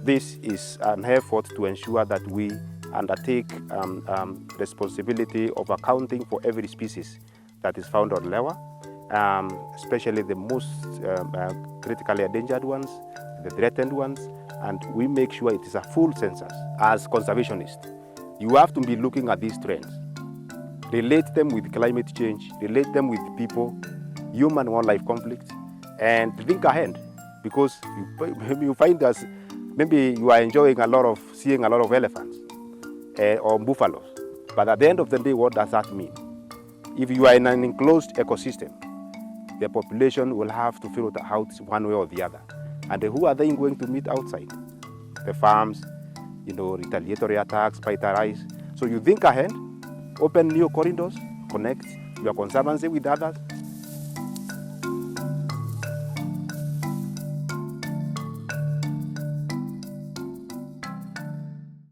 this is an effort to ensure that we undertake responsibility of accounting for every species that is found on Lewa, especially the most critically endangered ones, the threatened ones, and we make sure it is a full census. As conservationists, you have to be looking at these trends, relate them with climate change, relate them with people, human-wildlife conflict, and think ahead, because you find us, maybe you are enjoying seeing a lot of elephants or buffaloes, but at the end of the day, what does that mean? If you are in an enclosed ecosystem, the population will have to figure it out one way or the other. And who are they going to meet outside? The farms, retaliatory attacks, bite rise. So you think ahead, open new corridors, connect your conservancy with others,